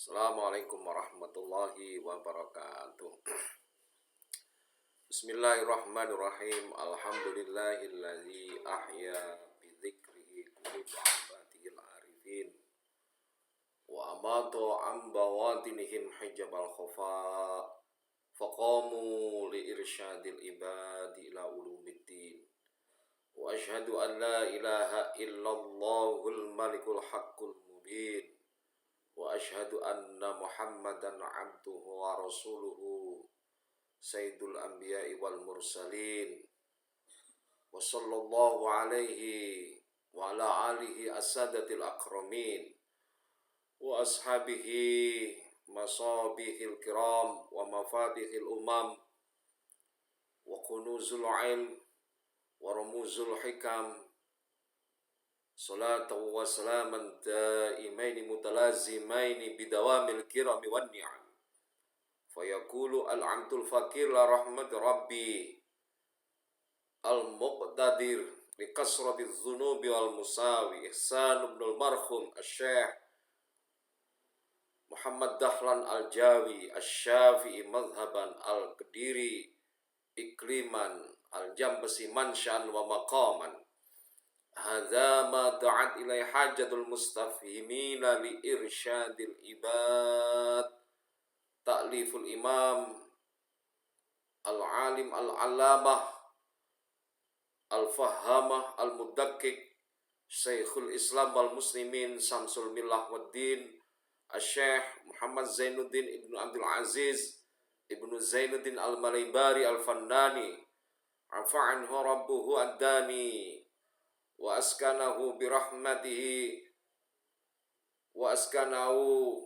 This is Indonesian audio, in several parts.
Assalamualaikum warahmatullahi wabarakatuh. Bismillahirrahmanirrahim. Alhamdulillahilladzi ahya bidzikrihi quluba ibadihil arifin wa amatu an bawatinihim hijabal khafa faqamu li irsyadil ibadi ila ulumiddin wa asyhadu an la ilaha illallahul malikul haqqul mubin wa asyhadu anna Muhammadan abduhu wa rasuluhu sayyidul anbiya'i wal mursalin wa sallallahu alaihi wa ala alihi asadatil akramin wa ashabihi masabihil kiram wa mafatihil umam wa kunuzul ilm wa rumuzul hikam salatu wa salaman daimaini mutalazimaini bidawamil kirami wan ni'am fayaqulu al-'abdul fakir la rahmat rabbi al-muqtadir li kasrati dzunubi wal musawi ihsan ibn al-marhum asy-syekh Muhammad Dahlan al-Jawi asy-Syafi'i madhhaban al-Qadiri ikliman al-Jambasi manshan wa maqaman. Hadza ma ta'at ilai hajatul mustafhimina li irsyadil ibad. Ta'liful imam al-alim al-allamah al-fahamah al-mudakkik Syekhul Islam wal Muslimin Samsul Millah wad-Din Asy-Syaikh Muhammad Zainuddin Ibnu Abdul Aziz Ibnu Zainuddin al-Malaybari al-Fannani afa'anhu rabbuhu ad-dani wa askanahu birahmatihi wa askanahu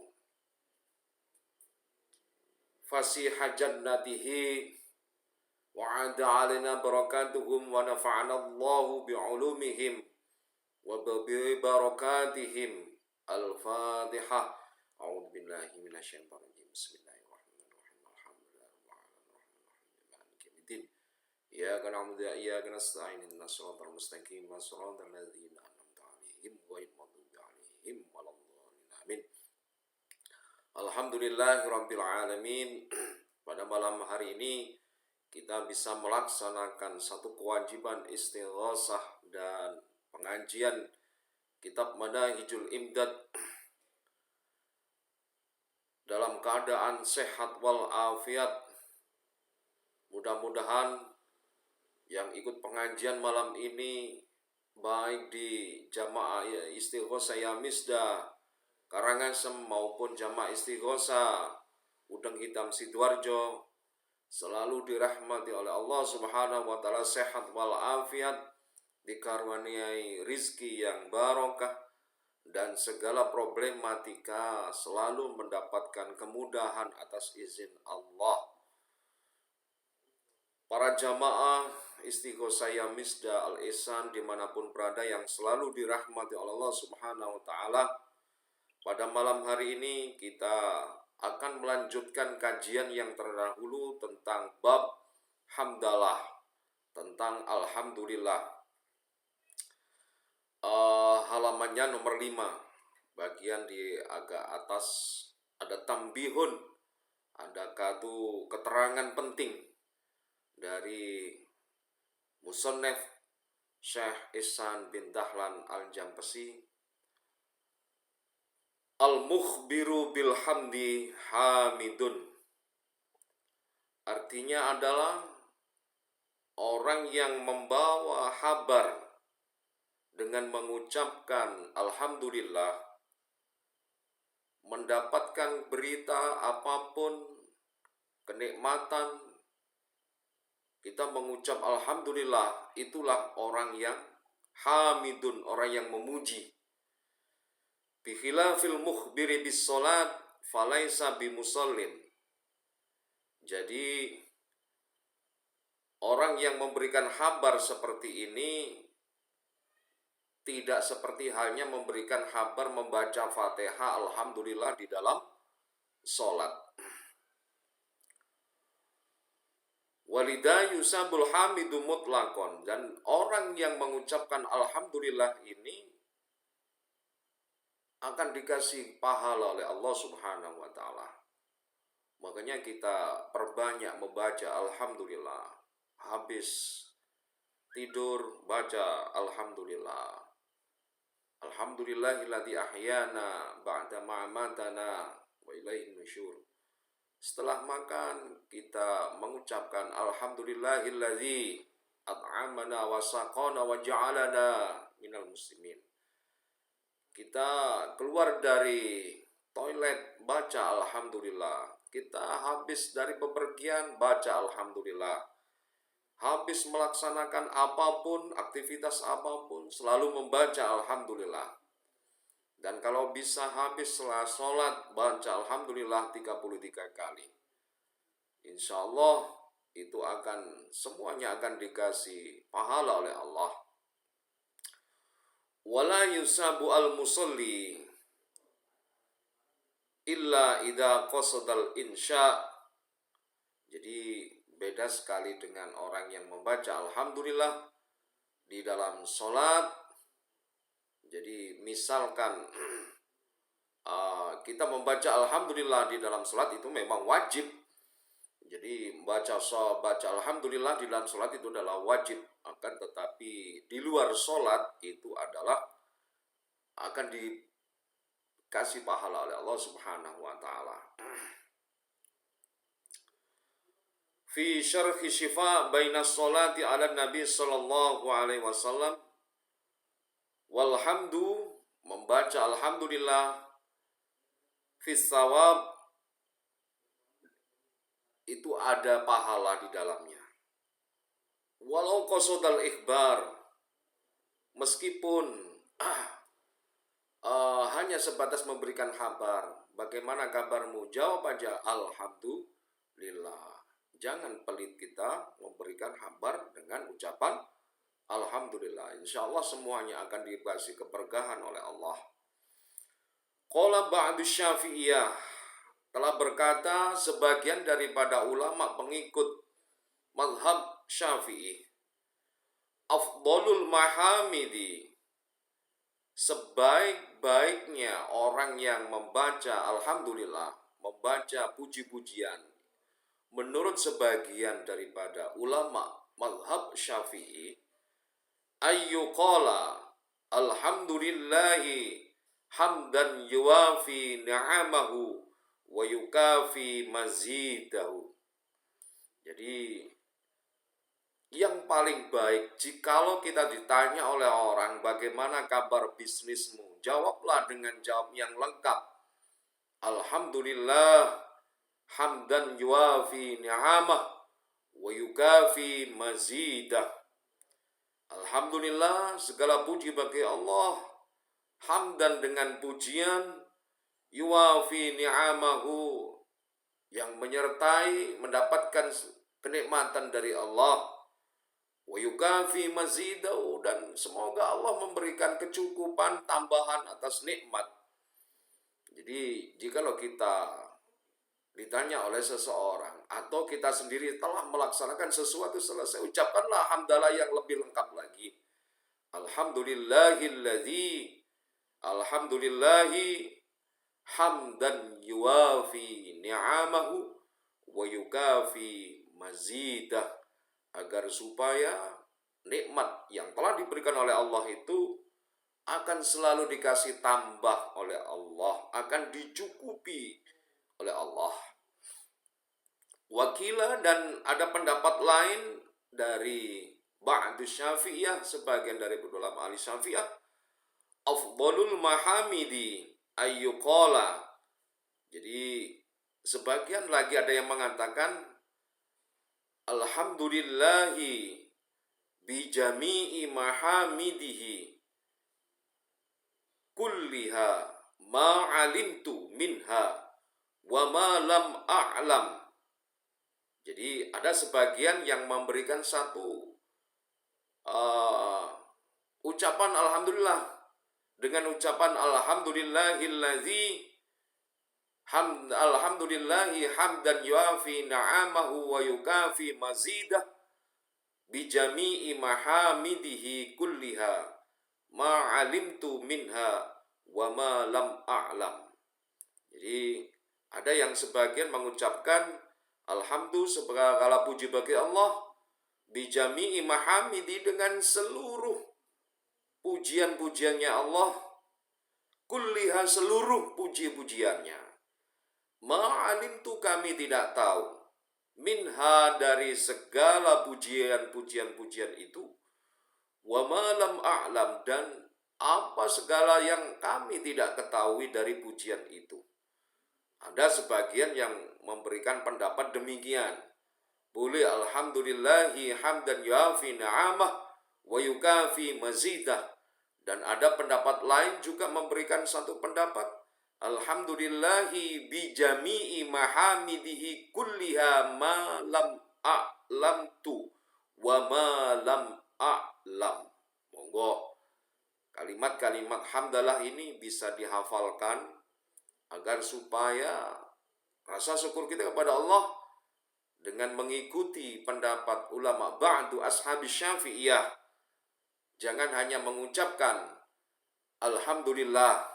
fasiha jannatihi wa ada alaina barakatuhum wa nafa'ana Allahu bi'ulumihim wa bi barakatihim. Al-Fatihah. A'udzu billahi minasyaitonir rajim. Bismillahirrahmanirrahim. Alhamdulillahirabbil alamin. Iyyaka na'budu wa iyyaka nasta'in. Ihdinas siratal mustaqim. Siratal ladzina an'amta 'alaihim ghairil maghdubi 'alaihim waladdallin. Amin. Alhamdulillahirabbil alamin. Pada malam hari ini kita bisa melaksanakan satu kewajiban istighosah dan pengajian kitab Manahijul Imdad dalam keadaan sehat wal afiat. Mudah-mudahan yang ikut pengajian malam ini baik di jamaah istighosah Yamisda Karangasem maupun jamaah istighosah Udang Hitam Sidoarjo selalu dirahmati oleh Allah Subhanahu wa taala, sehat wal afiat, dikaruniai rizki yang barokah, dan segala problematika selalu mendapatkan kemudahan atas izin Allah. Para jamaah istighosah Yamisda Al-Ihsan dimanapun berada yang selalu dirahmati oleh Allah Subhanahu wa taala, pada malam hari ini kita akan melanjutkan kajian yang terdahulu tentang bab hamdalah, tentang alhamdulillah. Halamannya nomor 5, bagian di agak atas ada tambihun, ada satu keterangan penting dari musannaf Syekh Ihsan bin Dahlan al-Jambasi. Al-mukhbiru bilhamdi hamidun, artinya adalah orang yang membawa kabar dengan mengucapkan alhamdulillah, mendapatkan berita apapun, kenikmatan, kita mengucap alhamdulillah, itulah orang yang hamidun, orang yang memuji. Bikhilafil mukhbiri bis salat falaisa bimusallin. Jadi orang yang memberikan kabar seperti ini tidak seperti halnya memberikan kabar membaca Fatihah alhamdulillah di dalam salat. Walidah yusabul hamidu mutlaqon, dan orang yang mengucapkan alhamdulillah ini akan dikasih pahala oleh Allah Subhanahu wa taala. Makanya kita perbanyak membaca alhamdulillah. Habis tidur baca alhamdulillah. Alhamdulillahilladzi ahyana ba'da ma amatana wa ilaihin nusyur. Setelah makan kita mengucapkan alhamdulillahilladzi at'amana wa saqana wa ja'alana minal muslimin. Kita keluar dari toilet baca alhamdulillah. Kita habis dari bepergian baca alhamdulillah. Habis melaksanakan apapun, aktivitas apapun, selalu membaca alhamdulillah. Dan kalau bisa habis setelah sholat, baca alhamdulillah 33 kali. Insya Allah itu semuanya akan dikasih pahala oleh Allah. Wala yusabu al-musalli illa idza qasadal insya. Jadi beda sekali dengan orang yang membaca alhamdulillah di dalam sholat. Jadi misalkan kita membaca alhamdulillah di dalam sholat itu memang wajib. Jadi baca alhamdulillah di dalam sholat itu adalah wajib. Akan tetapi di luar sholat itu adalah akan dikasih pahala oleh Allah Subhanahu wa taala. Fi syarhi syifa baina sholati ala Nabi sallallahu alaihi wasallam, walhamdu, membaca alhamdulillah, fi shawab, itu ada pahala di dalamnya. Walau qasodal ikhbar, meskipun hanya sebatas memberikan kabar. Bagaimana kabarmu? Jawab aja alhamdulillah. Jangan pelit kita memberikan kabar dengan ucapan alhamdulillah. Insya Allah semuanya akan dikasih keberkahan oleh Allah. Qala ba'du syafi'iyah, telah berkata sebagian daripada ulama pengikut mazhab Syafi'i, afdalul mahamidi, sebaik-baiknya orang yang membaca alhamdulillah, membaca puji-pujian, menurut sebagian daripada ulama mazhab Syafi'i, ayyuqala alhamdulillahi hamdan yuwafi ni'amahu wa yukafi mazidahu. Jadi yang paling baik, jikalau kita ditanya oleh orang bagaimana kabar bisnismu, jawablah dengan jawab yang lengkap. Alhamdulillah hamdan yuwafi ni'amah wa yukafi mazidah. Alhamdulillah, segala puji bagi Allah, hamdan dengan pujian, yuwafi ni'amahu, yang menyertai mendapatkan kenikmatan dari Allah, wa yukafi mazidahu, dan semoga Allah memberikan kecukupan tambahan atas nikmat. Jadi jikalau kita ditanya oleh seseorang atau kita sendiri telah melaksanakan sesuatu selesai, ucapkanlah hamdalah yang lebih lengkap lagi. Alhamdulillahi hamdan yuwafi ni'amahu wa yukafi mazidah, agar supaya nikmat yang telah diberikan oleh Allah itu akan selalu dikasih tambah oleh Allah, akan dicukupi oleh Allah. Wakila, dan ada pendapat lain dari ba'du syafi'iyah, sebagian dari ulama ahli syafi'iyah, afdalul mahamidi ayyuqala. Jadi sebagian lagi ada yang mengatakan alhamdulillahi bijami'i mahamidihi kulliha ma'alimtu minha wa ma lam a'lam. Jadi ada sebagian yang memberikan satu ucapan alhamdulillah dengan ucapan alhamdulillahi hamdan yuafi na'amahu wa yukafi mazidah bijami'i mahamidihi kulliha ma'alimtu minha wa ma lam a'lam. Jadi ada yang sebagian mengucapkan alhamdulillah segala puji bagi Allah bijami'i mahamidi dengan seluruh pujian-pujiannya Allah, kulliha seluruh puji-pujiannya. Ma'alimtu kami tidak tahu, minha dari segala pujian-pujian itu, wa ma lam a'lam dan apa segala yang kami tidak ketahui dari pujian itu. Ada sebagian yang memberikan pendapat demikian. Boleh alhamdulillahi hamdan yuafi na'amah wa yukafi mazidah. Dan ada pendapat lain juga memberikan satu pendapat. Alhamdulillahi bijami'i mahamidihi kulliha ma lam a'lamtu wa ma lam a'lam. Monggo kalimat-kalimat hamdalah ini bisa dihafalkan agar supaya rasa syukur kita kepada Allah dengan mengikuti pendapat ulama ba'du ashabi syafi'iyah. Jangan hanya mengucapkan alhamdulillah,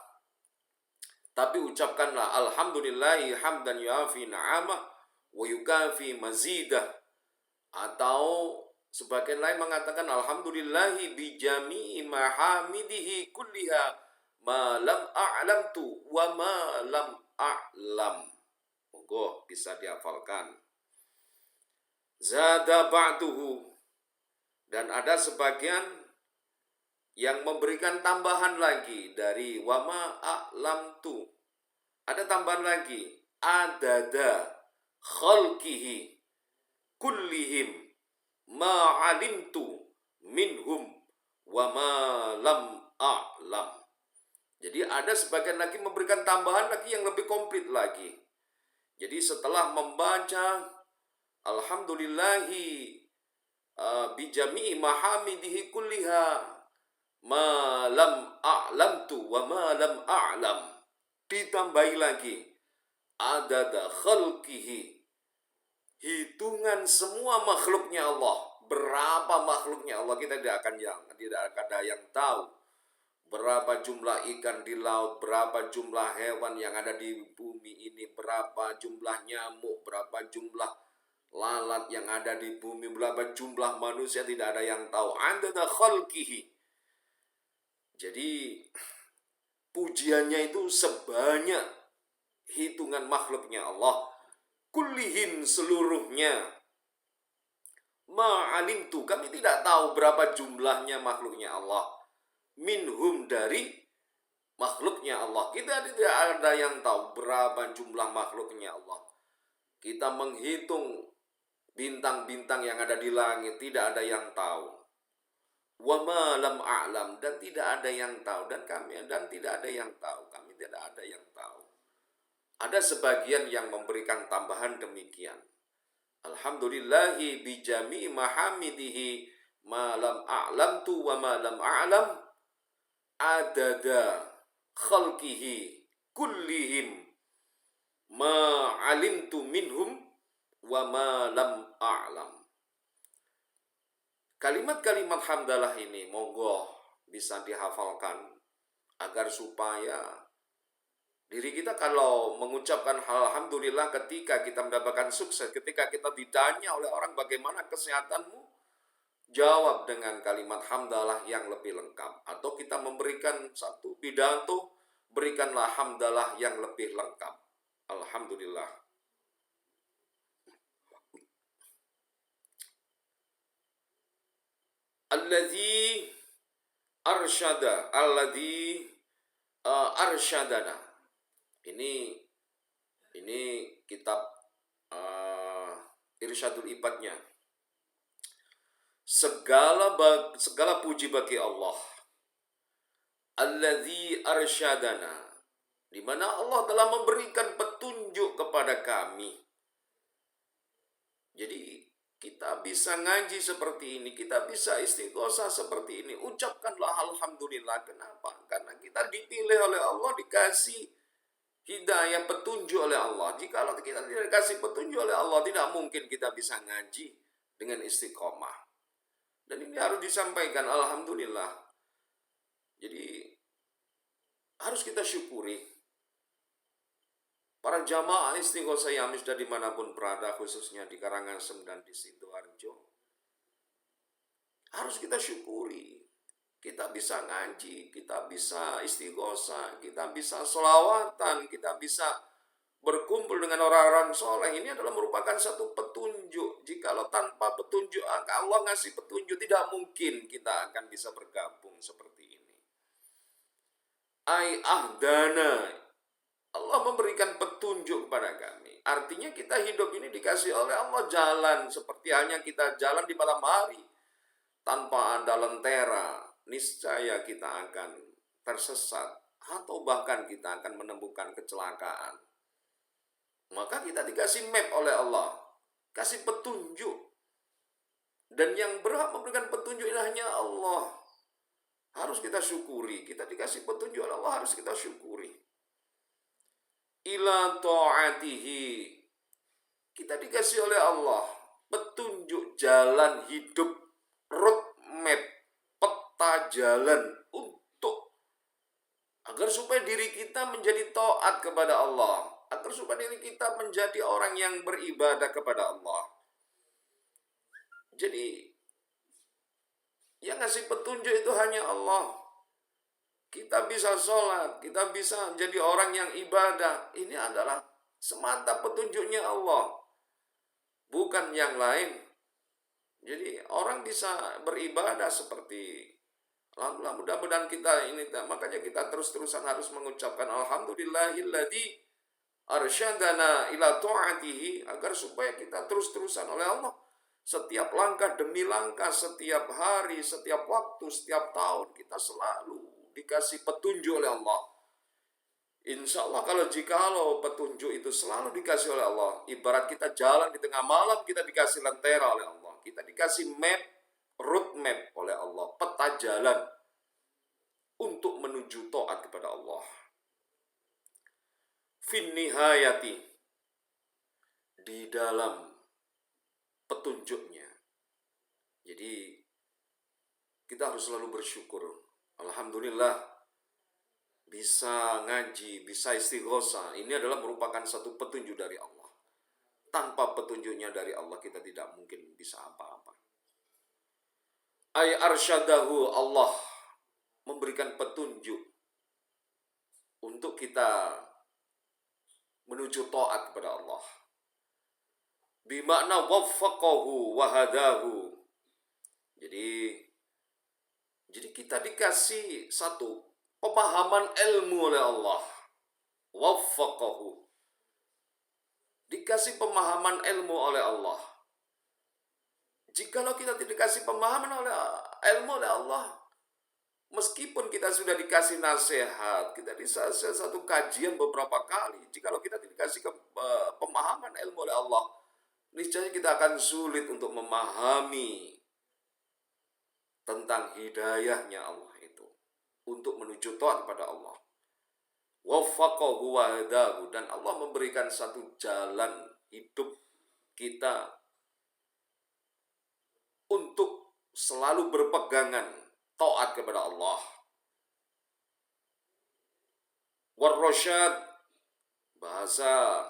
tapi ucapkanlah alhamdulillahi hamdan yuafi na'amah wa yukafi mazidah. Atau sebagian lain mengatakan alhamdulillahi bijami'i mahamidihi kulliha ma lam a'lamtu wa ma lam a'lam. Monggo bisa dihafalkan. Zada ba'duhu, dan ada sebagian yang memberikan tambahan lagi dari wama a'lamtu. Ada tambahan lagi, adada khalqihi kullihim ma alimtu minhum wa ma lam a'lam. Jadi ada sebagian lagi memberikan tambahan lagi yang lebih komplit lagi. Jadi setelah membaca alhamdulillahi bijami'i mahamidihi kulliha ma lam a'lamtu wa ma lam a'lam, ditambahi lagi adada khalqihi, hitungan semua makhluknya Allah. Berapa makhluknya Allah kita tidak ada yang tahu. Berapa jumlah ikan di laut, berapa jumlah hewan yang ada di bumi ini, berapa jumlah nyamuk, berapa jumlah lalat yang ada di bumi, berapa jumlah manusia, tidak ada yang tahu. Adada khalqihi. Jadi pujiannya itu sebanyak hitungan makhluknya Allah. Kullihin seluruhnya. Ma'alimtu, kami tidak tahu berapa jumlahnya makhluknya Allah. Minhum dari makhluknya Allah. Kita tidak ada yang tahu berapa jumlah makhluknya Allah. Kita menghitung bintang-bintang yang ada di langit, tidak ada yang tahu. Wa ma lam a'lam, dan tidak ada yang tahu, dan tidak ada yang tahu, kami tidak ada yang tahu. Ada sebagian yang memberikan tambahan demikian. Alhamdulillahi bijami'i mahamidihi ma lam a'lamtu wa ma lam a'lam adada khalqihi kullihim ma alimtu minhum wa ma lam a'lam. Kalimat-kalimat hamdalah ini monggo bisa dihafalkan agar supaya diri kita kalau mengucapkan alhamdulillah ketika kita mendapatkan sukses, ketika kita ditanya oleh orang bagaimana kesehatanmu, jawab dengan kalimat hamdalah yang lebih lengkap. Atau kita memberikan satu pidato, berikanlah hamdalah yang lebih lengkap. Alhamdulillah. Alladzi arsyadana. Ini kitab Irsyadul Ibadnya. Segala puji bagi Allah. Alladzi arsyadana, di mana Allah telah memberikan petunjuk kepada kami. Jadi kita bisa ngaji seperti ini, kita bisa istighosah seperti ini. Ucapkanlah alhamdulillah. Kenapa? Karena kita dipilih oleh Allah, dikasih hidayah, petunjuk oleh Allah. Jika kita tidak dikasih petunjuk oleh Allah, tidak mungkin kita bisa ngaji dengan istiqomah. Dan ini harus disampaikan alhamdulillah. Jadi harus kita syukuri. Para jamaah Istighosah Yamisda dimanapun berada, khususnya di Karangasem dan di Sidoarjo, harus kita syukuri. Kita bisa ngaji, kita bisa istighosah, kita bisa sholawatan, kita bisa berkumpul dengan orang-orang soleh. Ini adalah merupakan satu petunjuk. Jikalau tanpa petunjuk, Allah ngasih petunjuk, tidak mungkin kita akan bisa bergabung seperti ini. Ai ahdana, Allah memberikan petunjuk kepada kami. Artinya kita hidup ini dikasih oleh Allah jalan, seperti halnya kita jalan di malam hari. Tanpa ada lentera, niscaya kita akan tersesat, atau bahkan kita akan menemukan kecelakaan. Maka kita dikasih map oleh Allah, kasih petunjuk. Dan yang berhak memberikan petunjuk ini hanya Allah. Harus kita syukuri. Kita dikasih petunjuk oleh Allah, harus kita syukuri. Ila ta'atihi, kita dikasih oleh Allah petunjuk jalan hidup, roadmap, peta jalan untuk agar supaya diri kita menjadi taat kepada Allah, agar supaya diri kita menjadi orang yang beribadah kepada Allah. Jadi yang ngasih petunjuk itu hanya Allah. Kita bisa sholat, kita bisa jadi orang yang ibadah. Ini adalah semata petunjuknya Allah, bukan yang lain. Jadi orang bisa beribadah seperti, alhamdulillah, mudah-mudahan kita ini, makanya kita terus-terusan harus mengucapkan alhamdulillahilladzi arsyadana ila ta'atihi, agar supaya kita terus-terusan oleh Allah. Setiap langkah demi langkah, setiap hari, setiap waktu, setiap tahun, kita selalu dikasih petunjuk oleh Allah. Insya Allah jikalau petunjuk itu selalu dikasih oleh Allah, ibarat kita jalan di tengah malam, kita dikasih lentera oleh Allah, kita dikasih map, road map oleh Allah, peta jalan untuk menuju taat kepada Allah. Fin nihayati, di dalam petunjuknya. Jadi kita harus selalu bersyukur. Alhamdulillah bisa ngaji, bisa istighosah. Ini adalah merupakan satu petunjuk dari Allah. Tanpa petunjuknya dari Allah, kita tidak mungkin bisa apa-apa. Ay arsyadahu, Allah memberikan petunjuk untuk kita menuju taat kepada Allah. Bimakna waffaqahu wahadahu. Jadi kita dikasih satu pemahaman ilmu oleh Allah. Waffaqahu, dikasih pemahaman ilmu oleh Allah. Jikalau kita tidak dikasih pemahaman oleh ilmu oleh Allah, meskipun kita sudah dikasih nasihat, kita dikasih satu kajian beberapa kali, jikalau kita tidak dikasih pemahaman ilmu oleh Allah, niscaya kita akan sulit untuk memahami tentang hidayahnya Allah itu, untuk menuju taat kepada Allah. Waffaqahu wahdahu, dan Allah memberikan satu jalan hidup kita untuk selalu berpegangan taat kepada Allah. Warrasyad, bahasa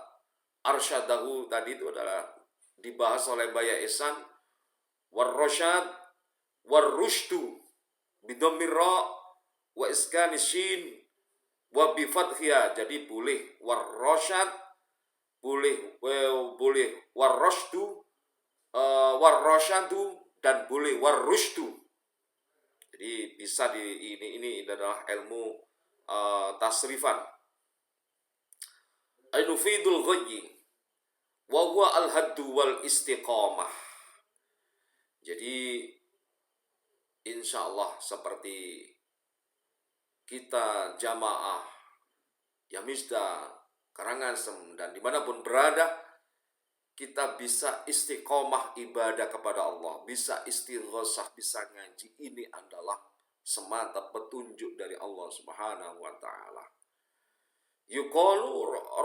arsyadahu tadi itu adalah dibahas oleh Baya Ihsan. Warrasyad warrushdu bidammir ra wa iskanis shin wa bi fathiyah. Jadi boleh warrasyad, boleh warrasydu, warrasyadu, dan boleh warrushdu. Jadi bisa ini adalah ilmu tasrifan. Ainufidul ghayyi wa huwa al-haddu wal istiqamah. Jadi insya Allah seperti kita jamaah Yamisda, Karangasem, dan dimanapun berada, kita bisa istiqomah ibadah kepada Allah, bisa istighosah, bisa ngaji. Ini adalah semata petunjuk dari Allah Subhanahu wa ta'ala. Yuqalu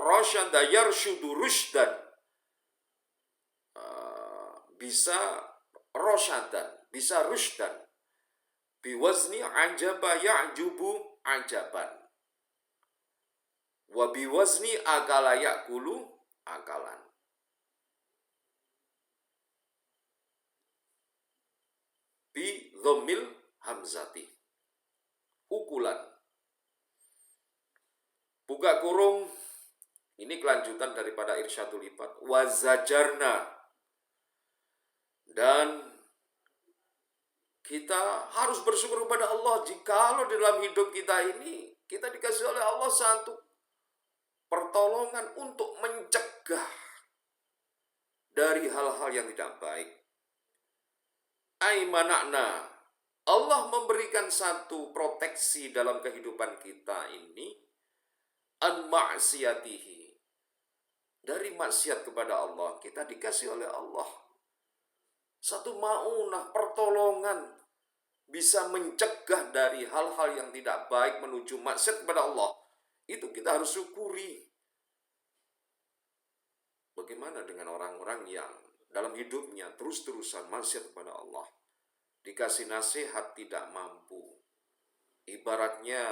rasyada yarshudu rushdan, bisa rosyadan, bisa rushdan, biwazni ajaba ya'jubu ajaban. Wa biwazni akala yakulu akalan. Bi dhammil hamzati. Ukulan. Buka kurung. Ini kelanjutan daripada irsyadul ibad. Wazajarna. Dan kita harus bersyukur kepada Allah jikalau di dalam hidup kita ini kita dikasih oleh Allah satu pertolongan untuk mencegah dari hal-hal yang tidak baik. Ai manakna Allah memberikan satu proteksi dalam kehidupan kita ini an ma'siyatihi, dari maksiat kepada Allah. Kita dikasih oleh Allah satu maunah, pertolongan, bisa mencegah dari hal-hal yang tidak baik menuju maksiat kepada Allah. Itu kita harus syukuri. Bagaimana dengan orang-orang yang dalam hidupnya terus-terusan maksiat kepada Allah? Dikasih nasihat tidak mampu. Ibaratnya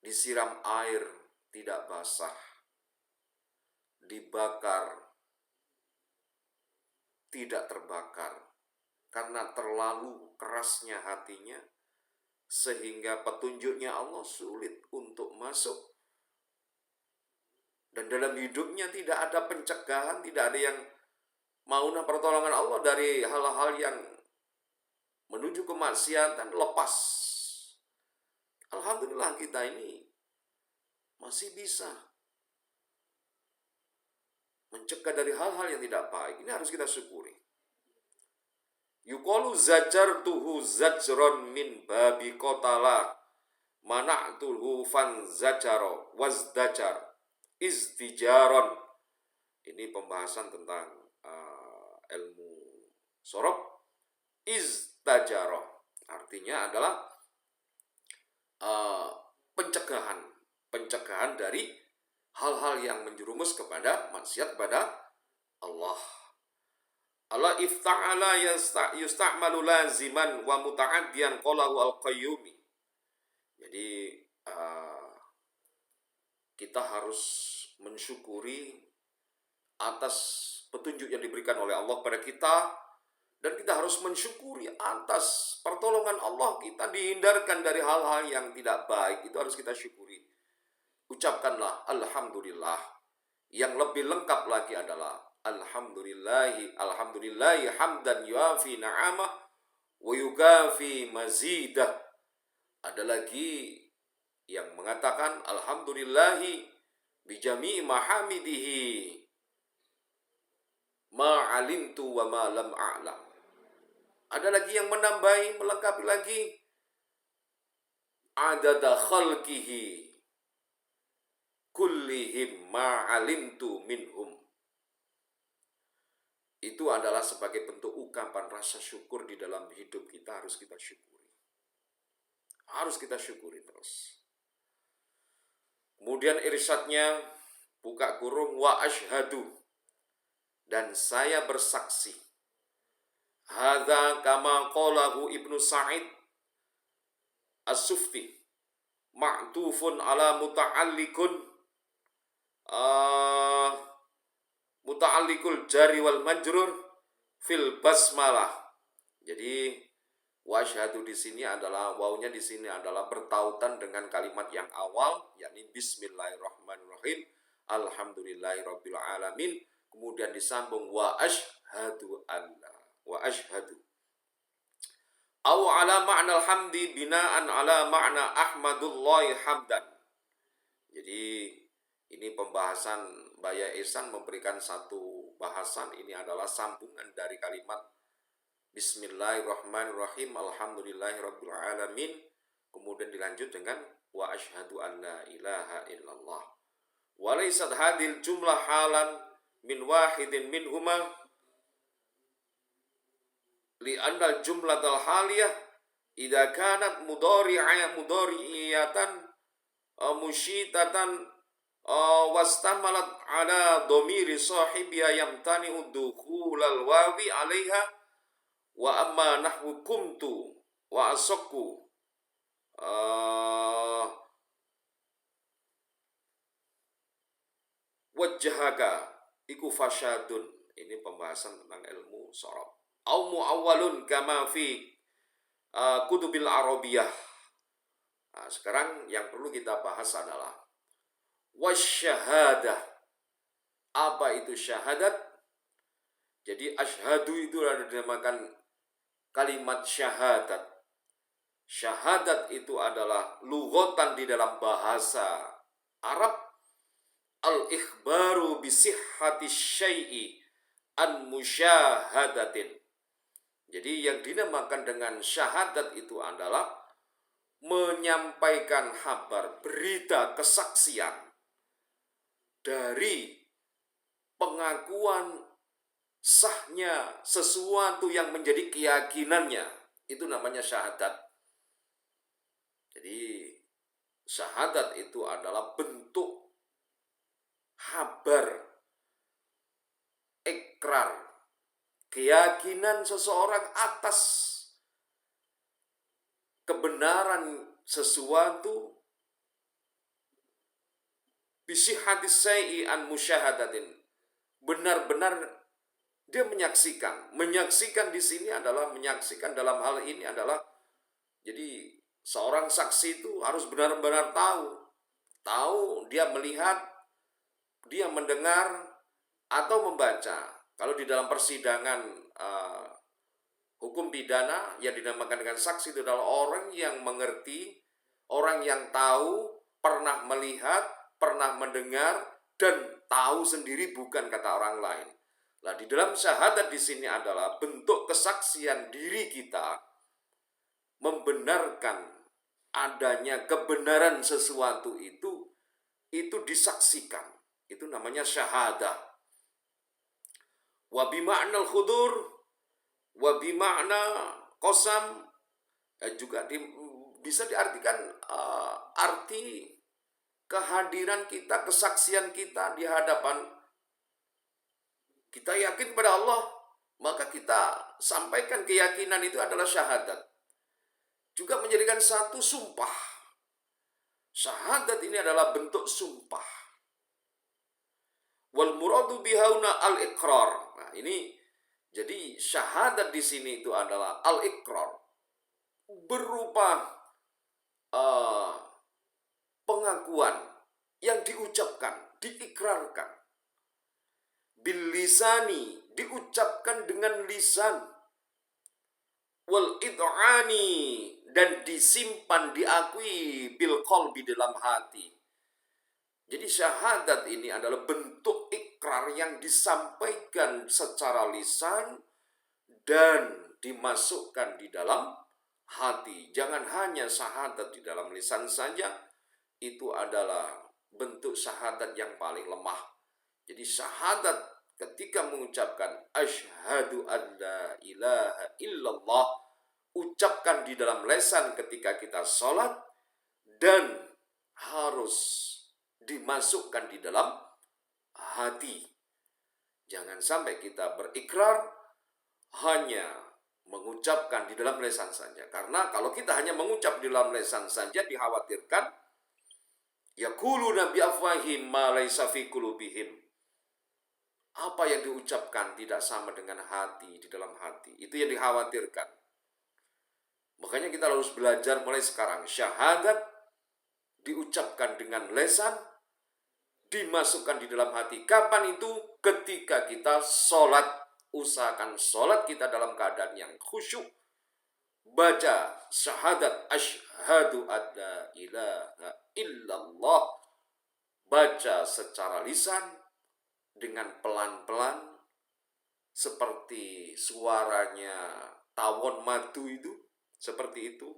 disiram air tidak basah. Dibakar tidak terbakar. Karena terlalu kerasnya hatinya, sehingga petunjuknya Allah sulit untuk masuk. Dan dalam hidupnya tidak ada pencegahan, tidak ada yang maunah pertolongan Allah dari hal-hal yang menuju kemaksiatan, lepas. Alhamdulillah kita ini masih bisa mencegah dari hal-hal yang tidak baik. Ini harus kita syukuri. Yuqalu zajartuhu zajron min babi qatala mana'tuhu fan zajaro wazdajar izdijaron. Ini pembahasan tentang ilmu sorob. Iztajaro artinya adalah pencegahan dari hal-hal yang menjerumus kepada maksiat kepada Allah. Allah ifta'ala yusta'malu laziman wa muta'addiyan qalahu al-qayyumi. Jadi kita harus mensyukuri atas petunjuk yang diberikan oleh Allah kepada kita, dan kita harus mensyukuri atas pertolongan Allah, kita dihindarkan dari hal-hal yang tidak baik. Itu harus kita syukuri. Ucapkanlah alhamdulillah. Yang lebih lengkap lagi adalah alhamdulillahi hamdan yuafi na'amah wa yukafi mazidah. Ada lagi yang mengatakan alhamdulillahi bijami'i mahamidihi ma'alimtu wa ma lam a'lam. Ada lagi yang menambahi, melengkapi lagi adada khalqihi kullihim ma'alimtu minhum. Itu adalah sebagai bentuk ungkapan rasa syukur di dalam hidup kita. Harus kita syukuri. Harus kita syukuri terus. Kemudian irsyadnya, buka kurung, wa ashhadu, dan saya bersaksi. Hadza kama qalahu Ibnu Sa'id As-Sufti ma'tufun ala muta'alliqul jari wal majrur fil basmalah. Jadi wasyhadu di sini adalah wawunya di sini adalah bertautan dengan kalimat yang awal, yakni bismillahirrahmanirrahim, alhamdulillahirabbil alamin. Kemudian disambung wa ashhadu anna, wa ashhadu. Aw ala ma'nal hamdi bina'an ala ma'na ahmadullahi hamdan. Jadi ini pembahasan Baya Ihsan memberikan satu bahasan. Ini adalah sambungan dari kalimat bismillahirrahmanirrahim, alhamdulillahirabbil alamin. Kemudian dilanjut dengan wa asyhadu an la ilaha illallah. Wa laysat hadhil jumlah halan min wahidin minhuma li'anna al-jumlatal haliyah idza kanat mudhari'atan musyitatan wastamalat ala dhamiri sahibiha yamtani'u dukhulal wawi 'alaiha wa amma nahwu kumtu wa asaqu wajhaka iku fasyadun. Ini pembahasan tentang ilmu sorof. Au muawwalun kama fi kutubil arabiyah. Nah, sekarang yang perlu kita bahas adalah wasyahadah. Apa itu syahadat? Jadi asyhadu itu adalah dinamakan kalimat syahadat. Syahadat itu adalah lughatan di dalam bahasa Arab, al-ikhbaru bisihhati syai'i an musyahadatin. Jadi yang dinamakan dengan syahadat itu adalah menyampaikan kabar, berita, kesaksian dari pengakuan sahnya sesuatu yang menjadi keyakinannya. Itu namanya syahadat. Jadi syahadat itu adalah bentuk kabar, ikrar, keyakinan seseorang atas kebenaran sesuatu bisihhati syai'i an musyahadatin. Benar-benar dia menyaksikan. Menyaksikan di sini adalah menyaksikan dalam hal ini adalah jadi seorang saksi itu harus benar-benar tahu dia melihat, dia mendengar atau membaca. Kalau di dalam persidangan hukum pidana yang dinamakan dengan saksi itu adalah orang yang mengerti, orang yang tahu, pernah melihat, pernah mendengar, dan tahu sendiri bukan kata orang lain. Nah, di dalam syahadat di sini adalah bentuk kesaksian diri kita membenarkan adanya kebenaran sesuatu itu disaksikan. Itu namanya syahadah. Wa bima'nal khudur wa bima'na qasam, juga bisa diartikan arti kehadiran kita, kesaksian kita di hadapan kita yakin kepada Allah, maka kita sampaikan keyakinan itu adalah syahadat. Juga menjadikan satu sumpah. Syahadat ini adalah bentuk sumpah. Wal muradu bihauna al-iqrar. Nah, ini jadi syahadat di sini itu adalah al-iqrar. Berupa pengakuan yang diucapkan, diikrarkan. Bil lisani, diucapkan dengan lisan. Wal id'ani, dan disimpan, diakui bil qalbi, dalam hati. Jadi syahadat ini adalah bentuk ikrar yang disampaikan secara lisan dan dimasukkan di dalam hati. Jangan hanya syahadat di dalam lisan saja, itu adalah bentuk syahadat yang paling lemah. Jadi syahadat ketika mengucapkan asyhadu an la ilaha illallah, ucapkan di dalam lisan ketika kita sholat, dan harus dimasukkan di dalam hati. Jangan sampai kita berikrar hanya mengucapkan di dalam lisan saja. Karena kalau kita hanya mengucap di dalam lisan saja, dikhawatirkan yaquluna bi afwahim ma laysa fi qulubihim. Apa yang diucapkan tidak sama dengan hati, di dalam hati. Itu yang dikhawatirkan. Makanya kita harus belajar mulai sekarang. Syahadat diucapkan dengan lisan, dimasukkan di dalam hati. Kapan itu? Ketika kita sholat. Usahakan sholat kita dalam keadaan yang khusyuk. Baca syahadat asyhadu an la ilaha illallah. Baca secara lisan dengan pelan-pelan, seperti suaranya tawon madu itu, seperti itu.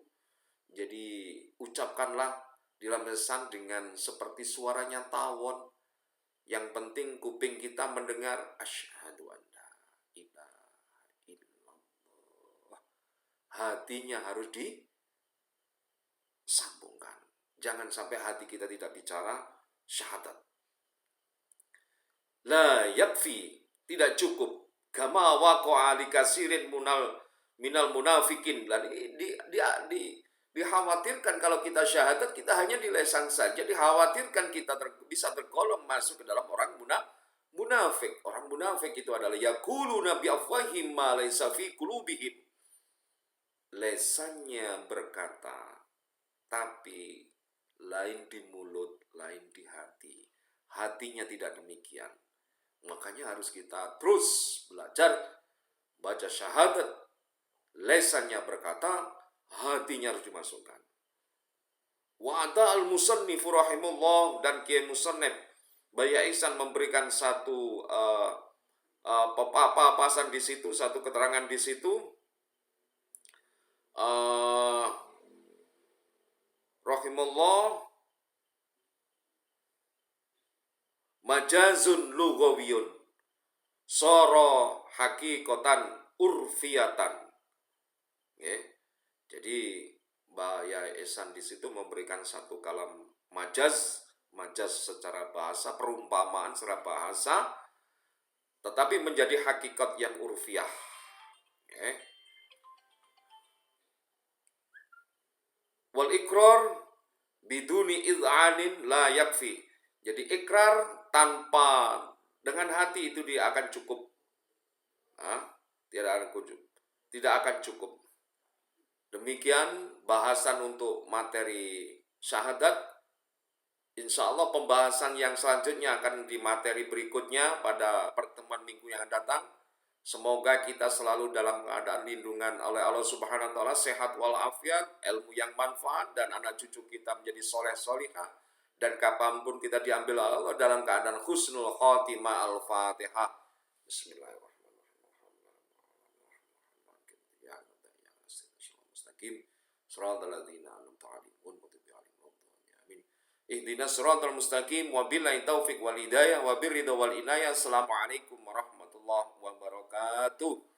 Jadi ucapkanlah di dalam lisan dengan seperti suaranya tawon. Yang penting kuping kita mendengar asyhadu an la ilaha illallah. Hatinya harus disambungkan. Jangan sampai hati kita tidak bicara syahadat. La yakfi, tidak cukup. Kama waqa'a li katsirin minal munafikin. Dikhawatirkan kalau kita syahadat, kita hanya di lisan saja. Dikhawatirkan kita bisa tergolong masuk ke dalam orang munafik. Orang munafik itu adalah yaquluna bi afwahihim ma laysa fi qulubihim. Lesannya berkata, tapi lain di mulut, lain di hati. Hatinya tidak demikian. Makanya harus kita terus belajar baca syahadat. Lesannya berkata, hatinya harus dimasukkan. Wa'ada al-musannifu rahimullah, dan Kiai Musannif Baya Ihsan memberikan satu papasan di situ, satu keterangan di situ. Rahimullah, majazun lugawiyun soro hakikotan urfiyatan. Jadi Baya Ihsan di situ memberikan satu kalam majaz secara bahasa, perumpamaan secara bahasa, tetapi menjadi hakikat yang urfiah. Wal ikrar biduni id'anin la yakfi. Jadi ikrar tanpa dengan hati itu dia akan cukup. Tidak akan cukup. Demikian bahasan untuk materi syahadat. Insya Allah pembahasan yang selanjutnya akan di materi berikutnya pada pertemuan minggu yang datang. Semoga kita selalu dalam keadaan lindungan oleh Allah Subhanahu wa taala, sehat walafiat, ilmu yang manfaat, dan anak cucu kita menjadi soleh solihah, dan kapanpun kita diambil oleh Allah dalam keadaan husnul khotimah. Al-Fatihah. Bismillahirrahmanirrahim. Ihdinas siratal mustaqim wa billahi taufiq wal hidayah wa birridha wal inayah. Assalamualaikum warahmatullahi wabarakatuh.